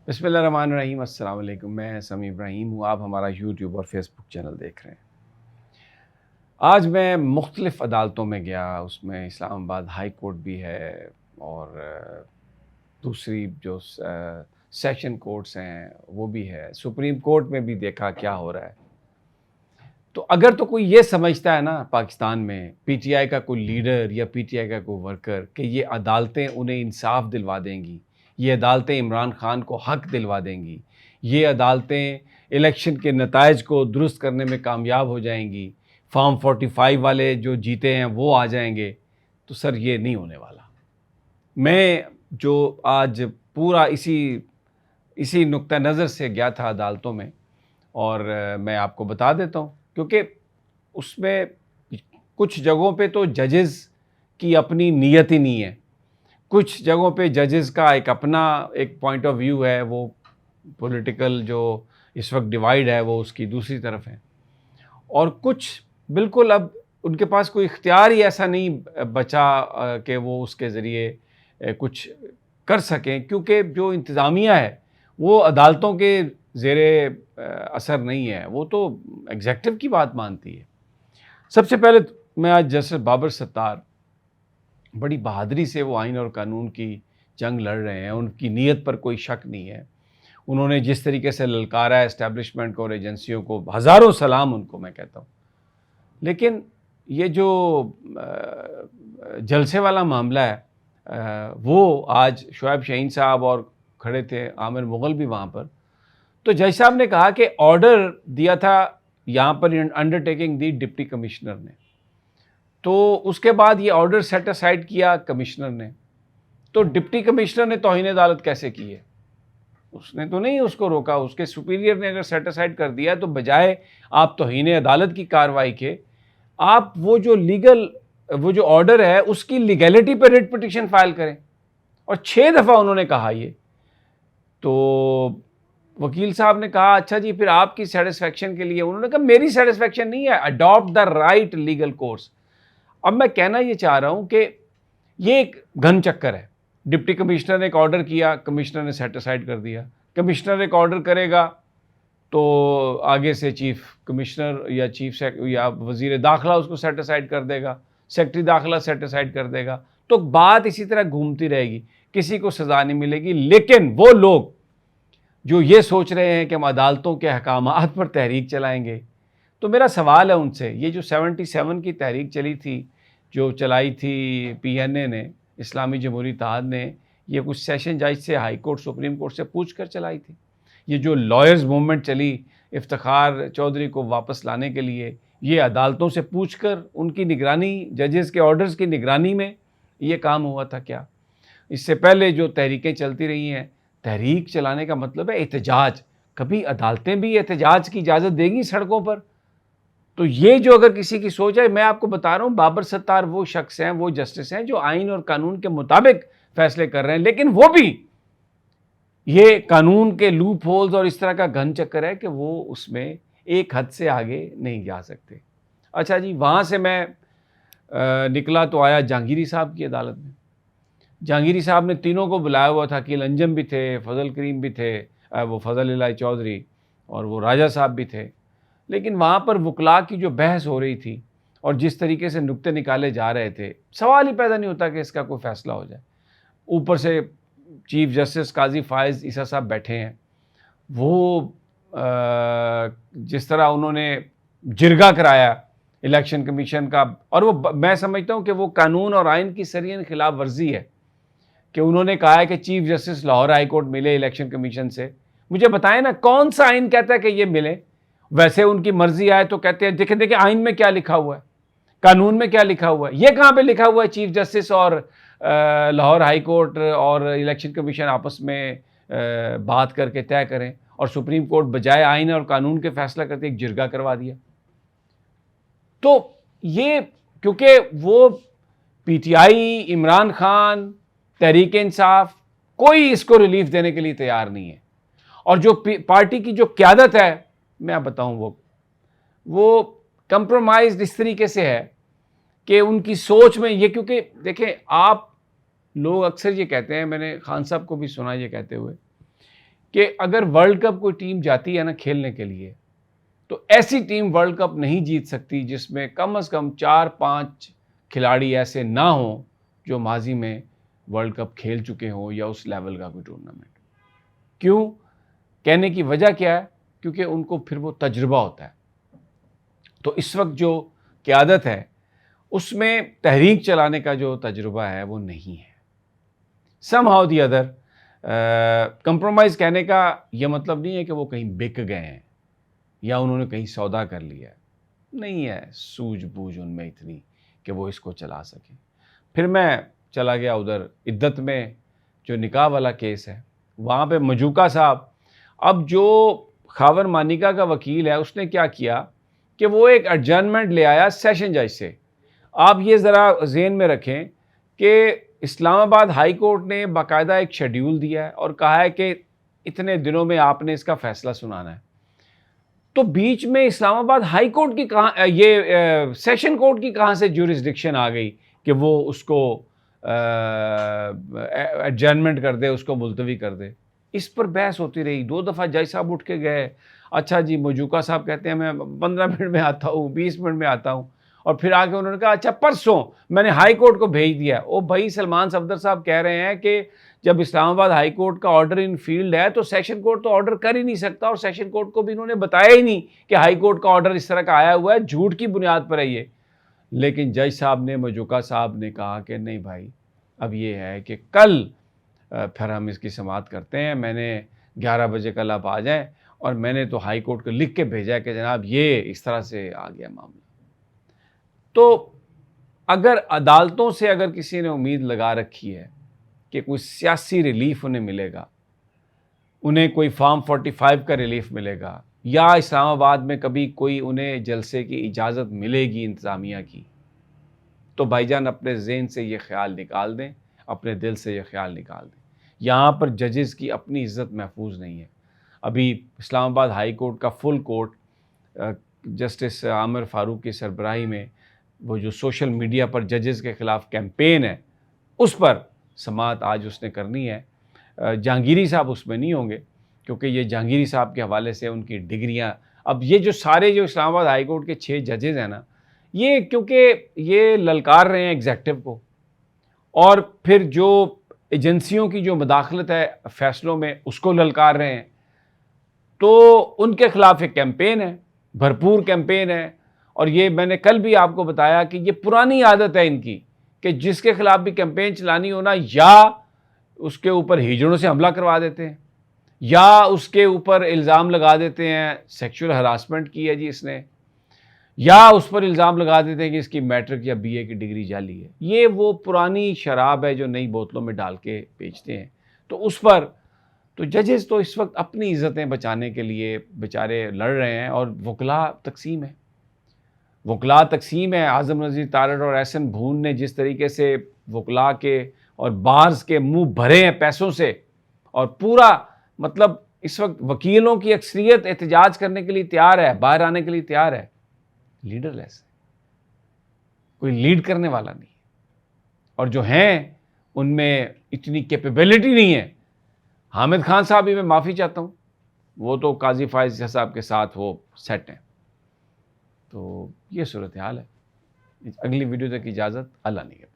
بسم اللہ الرحمن الرحیم۔ السلام علیکم، میں سمیع ابراہیم ہوں۔ آپ ہمارا یوٹیوب اور فیس بک چینل دیکھ رہے ہیں۔ آج میں مختلف عدالتوں میں گیا، اس میں اسلام آباد ہائی کورٹ بھی ہے اور دوسری جو سیشن کورٹس ہیں وہ بھی ہے، سپریم کورٹ میں بھی دیکھا کیا ہو رہا ہے۔ تو اگر تو کوئی یہ سمجھتا ہے نا پاکستان میں پی ٹی آئی کا کوئی لیڈر یا پی ٹی آئی کا کوئی ورکر کہ یہ عدالتیں انہیں انصاف دلوا دیں گی، یہ عدالتیں عمران خان کو حق دلوا دیں گی، یہ عدالتیں الیکشن کے نتائج کو درست کرنے میں کامیاب ہو جائیں گی، فارم 45 والے جو جیتے ہیں وہ آ جائیں گے، تو سر یہ نہیں ہونے والا۔ میں جو آج پورا اسی نقطہ نظر سے گیا تھا عدالتوں میں، اور میں آپ کو بتا دیتا ہوں، کیونکہ اس میں کچھ جگہوں پہ تو ججز کی اپنی نیت ہی نہیں ہے، کچھ جگہوں پہ ججز کا اپنا ایک پوائنٹ آف ویو ہے، وہ پولیٹیکل جو اس وقت ڈیوائیڈ ہے وہ اس کی دوسری طرف ہے، اور کچھ بالکل اب ان کے پاس کوئی اختیار ہی ایسا نہیں بچا کہ وہ اس کے ذریعے کچھ کر سکیں، کیونکہ جو انتظامیہ ہے وہ عدالتوں کے زیر اثر نہیں ہے، وہ تو ایگزیکٹو کی بات مانتی ہے۔ سب سے پہلے میں آج جسٹس بابر ستار بڑی بہادری سے وہ آئین اور قانون کی جنگ لڑ رہے ہیں، ان کی نیت پر کوئی شک نہیں ہے، انہوں نے جس طریقے سے للکارا ہے اسٹیبلشمنٹ کو اور ایجنسیوں کو، ہزاروں سلام ان کو میں کہتا ہوں۔ لیکن یہ جو جلسے والا معاملہ ہے وہ آج شعیب شاہین صاحب اور کھڑے تھے، عامر مغل بھی وہاں پر، تو جج صاحب نے کہا کہ آرڈر دیا تھا یہاں پر undertaking the deputy commissioner نے، تو اس کے بعد یہ آرڈر سیٹ اسائڈ کیا کمشنر نے، تو ڈپٹی کمشنر نے توہین عدالت کیسے کی ہے؟ اس نے تو نہیں اس کو روکا، اس کے سپیریئر نے اگر سیٹ اسائڈ کر دیا تو بجائے آپ توہین عدالت کی کارروائی کے، آپ وہ جو آرڈر ہے اس کی لیگیلٹی پہ ریٹ پٹیشن فائل کریں، اور 6 دفعہ انہوں نے کہا یہ۔ تو وکیل صاحب نے کہا اچھا جی پھر آپ کی سیٹسفیکشن کے لیے، انہوں نے کہا میری سیٹسفیکشن نہیں ہے، adapt the right legal course. اب میں کہنا یہ چاہ رہا ہوں کہ یہ ایک گھن چکر ہے، ڈپٹی کمشنر نے ایک آرڈر کیا، کمشنر نے سیٹ اسائڈ کر دیا، کمشنر ایک آرڈر کرے گا تو آگے سے چیف کمشنر یا وزیر داخلہ اس کو سیٹ اسائڈ کر دے گا، سیکٹری داخلہ سیٹ اسائڈ کر دے گا، تو بات اسی طرح گھومتی رہے گی، کسی کو سزا نہیں ملے گی۔ لیکن وہ لوگ جو یہ سوچ رہے ہیں کہ ہم عدالتوں کے احکامات پر تحریک چلائیں گے، تو میرا سوال ہے ان سے، یہ جو 77 کی تحریک چلی تھی، جو چلائی تھی پی این اے نے، اسلامی جمہوری اتحاد نے، یہ کچھ سیشن جج سے، ہائی کورٹ، سپریم کورٹ سے پوچھ کر چلائی تھی۔ یہ جو لائرز موومنٹ چلی افتخار چودھری کو واپس لانے کے لیے، یہ عدالتوں سے پوچھ کر ان کی نگرانی، ججز کے آرڈرز کی نگرانی میں یہ کام ہوا تھا کیا؟ اس سے پہلے جو تحریکیں چلتی رہی ہیں، تحریک چلانے کا مطلب ہے احتجاج، کبھی عدالتیں بھی احتجاج کی اجازت دیں گی سڑکوں پر؟ تو یہ جو اگر کسی کی سوچ ہے، میں آپ کو بتا رہا ہوں بابر ستار وہ شخص ہیں، وہ جسٹس ہیں جو آئین اور قانون کے مطابق فیصلے کر رہے ہیں، لیکن وہ بھی یہ قانون کے لوپ ہولز اور اس طرح کا گھن چکر ہے کہ وہ اس میں ایک حد سے آگے نہیں جا سکتے۔ اچھا جی، وہاں سے میں نکلا تو آیا جہانگیری صاحب کی عدالت میں۔ جہانگیری صاحب نے تینوں کو بلایا ہوا تھا، عقیل انجم بھی تھے، فضل کریم بھی تھے، وہ فضل الہی چودھری، اور وہ راجہ صاحب بھی تھے، لیکن وہاں پر وکلاء کی جو بحث ہو رہی تھی اور جس طریقے سے نکتے نکالے جا رہے تھے، سوال ہی پیدا نہیں ہوتا کہ اس کا کوئی فیصلہ ہو جائے۔ اوپر سے چیف جسٹس قاضی فائز عیسیٰ صاحب بیٹھے ہیں، وہ جس طرح انہوں نے جرگہ کرایا الیکشن کمیشن کا، اور وہ میں سمجھتا ہوں کہ وہ قانون اور آئین کی سرین خلاف ورزی ہے کہ انہوں نے کہا ہے کہ chief justice Lahore high court ملے الیکشن کمیشن سے۔ مجھے بتائیں نا کون سا آئین کہتا ہے کہ یہ ملے؟ ویسے ان کی مرضی آئے تو کہتے ہیں دیکھیں آئین میں کیا لکھا ہوا ہے، قانون میں کیا لکھا ہوا ہے، یہ کہاں پہ لکھا ہوا ہے چیف جسٹس اور لاہور ہائی کورٹ اور الیکشن کمیشن آپس میں بات کر کے طے کریں، اور سپریم کورٹ بجائے آئین اور قانون کے فیصلہ کرتے ایک جرگہ کروا دیا۔ تو یہ کیونکہ وہ P T I, Imran Khan, Tehreek Insaf, کوئی اس کو ریلیف دینے کے لیے تیار نہیں ہے، اور جو پارٹی کی جو قیادت ہے، میں آپ بتاؤں وہ کمپرومائزڈ اس طریقے سے ہے کہ ان کی سوچ میں یہ، کیونکہ دیکھیں آپ لوگ اکثر یہ کہتے ہیں، میں نے خان صاحب کو بھی سنا یہ کہتے ہوئے کہ اگر ورلڈ کپ کوئی ٹیم جاتی ہے نا کھیلنے کے لیے تو ایسی ٹیم ورلڈ کپ نہیں جیت سکتی جس میں کم از کم 4-5 کھلاڑی ایسے نہ ہوں جو ماضی میں ورلڈ کپ کھیل چکے ہوں یا اس لیول کا کوئی ٹورنامنٹ. کیوں؟ کہنے کی وجہ کیا ہے؟ کیونکہ ان کو پھر وہ تجربہ ہوتا ہے. تو اس وقت جو قیادت ہے اس میں تحریک چلانے کا جو تجربہ ہے وہ نہیں ہے. Some how the other compromise کہنے کا یہ مطلب نہیں ہے کہ وہ کہیں بک گئے ہیں یا انہوں نے کہیں سودا کر لیا ہے. نہیں ہے سوجھ بوجھ ان میں اتنی کہ وہ اس کو چلا سکیں. پھر میں چلا گیا ادھر عدت میں جو نکاح والا کیس ہے وہاں پہ مجوکا صاحب، اب جو خاور مانیکا کا وکیل ہے اس نے کیا کیا کہ وہ ایک ایڈجرنمنٹ لے آیا سیشن جج سے. آپ یہ ذرا ذہن میں رکھیں کہ اسلام آباد ہائی کورٹ نے باقاعدہ ایک شیڈیول دیا ہے اور کہا ہے کہ اتنے دنوں میں آپ نے اس کا فیصلہ سنانا ہے. تو بیچ میں اسلام آباد ہائی کورٹ کی کہاں، یہ سیشن کورٹ کی کہاں سے جورسڈکشن آ گئی کہ وہ اس کو ایڈجرنمنٹ کر دے، اس کو ملتوی کر دے. اس پر بحث ہوتی رہی. 2 دفعہ جج صاحب اٹھ کے گئے. اچھا جی مجوکا صاحب کہتے ہیں میں 15 منٹ میں آتا ہوں، 20 منٹ میں آتا ہوں. اور پھر آ کے انہوں نے کہا اچھا پرسوں میں نے ہائی کورٹ کو بھیج دیا. او بھائی سلمان صفدر صاحب کہہ رہے ہیں کہ جب اسلام آباد ہائی کورٹ کا آرڈر ان فیلڈ ہے تو سیشن کورٹ تو آرڈر کر ہی نہیں سکتا، اور سیشن کورٹ کو بھی انہوں نے بتایا ہی نہیں کہ ہائی کورٹ کا آرڈر اس طرح کا آیا ہوا ہے، جھوٹ کی بنیاد پر ہے یہ. لیکن جج صاحب نے، مجوکا صاحب نے کہا کہ نہیں بھائی اب یہ ہے کہ کل پھر ہم اس کی سماعت کرتے ہیں. میں نے 11 بجے کل آپ آ جائیں، اور میں نے تو ہائی کورٹ کو لکھ کے بھیجا ہے کہ جناب یہ اس طرح سے آ گیا معاملہ. تو اگر عدالتوں سے اگر کسی نے امید لگا رکھی ہے کہ کوئی سیاسی ریلیف انہیں ملے گا، انہیں کوئی فارم 45 کا ریلیف ملے گا، یا اسلام آباد میں کبھی کوئی انہیں جلسے کی اجازت ملے گی انتظامیہ کی، تو بھائی جان اپنے ذہن سے یہ خیال نکال دیں، اپنے دل سے یہ خیال نکال دیں. یہاں پر ججز کی اپنی عزت محفوظ نہیں ہے. ابھی اسلام آباد ہائی کورٹ کا فل کورٹ جسٹس عامر فاروق کی سربراہی میں وہ جو سوشل میڈیا پر ججز کے خلاف کیمپین ہے اس پر سماعت آج اس نے کرنی ہے. جہانگیری صاحب اس میں نہیں ہوں گے کیونکہ یہ جہانگیری صاحب کے حوالے سے ان کی ڈگریاں، اب یہ جو سارے جو اسلام آباد ہائی کورٹ کے 6 ججز ہیں نا، یہ کیونکہ یہ للکار رہے ہیں ایگزیکٹو کو، اور پھر جو ایجنسیوں کی جو مداخلت ہے فیصلوں میں اس کو للکار رہے ہیں، تو ان کے خلاف ایک کیمپین ہے، بھرپور کیمپین ہے. اور یہ میں نے کل بھی آپ کو بتایا کہ یہ پرانی عادت ہے ان کی کہ جس کے خلاف بھی کیمپین چلانی ہونا، یا اس کے اوپر ہیجڑوں سے حملہ کروا دیتے ہیں، یا اس کے اوپر الزام لگا دیتے ہیں سیکشول ہراسمنٹ کی ہے جی اس نے، یا اس پر الزام لگا دیتے ہیں کہ اس کی میٹرک یا بی اے کی ڈگری جعلی ہے. یہ وہ پرانی شراب ہے جو نئی بوتلوں میں ڈال کے بیچتے ہیں. تو اس پر تو ججز تو اس وقت اپنی عزتیں بچانے کے لیے بیچارے لڑ رہے ہیں، اور وکلا تقسیم ہے. وکلا تقسیم ہے. اعظم نذیر تارڑ اور احسن بھون نے جس طریقے سے وکلا کے اور بارز کے منہ بھرے ہیں پیسوں سے، اور پورا مطلب اس وقت وکیلوں کی اکثریت احتجاج کرنے کے لیے تیار ہے، باہر آنے کے لیے تیار ہے. لیڈر لیس ہے، کوئی لیڈ کرنے والا نہیں، اور جو ہیں ان میں اتنی کیپیبلٹی نہیں ہے. حامد خان صاحب بھی میں معافی چاہتا ہوں، وہ تو قاضی فائز صاحب کے ساتھ وہ سیٹ ہیں. تو یہ صورتحال ہے. اگلی ویڈیو تک اجازت، اللہ نگہبان.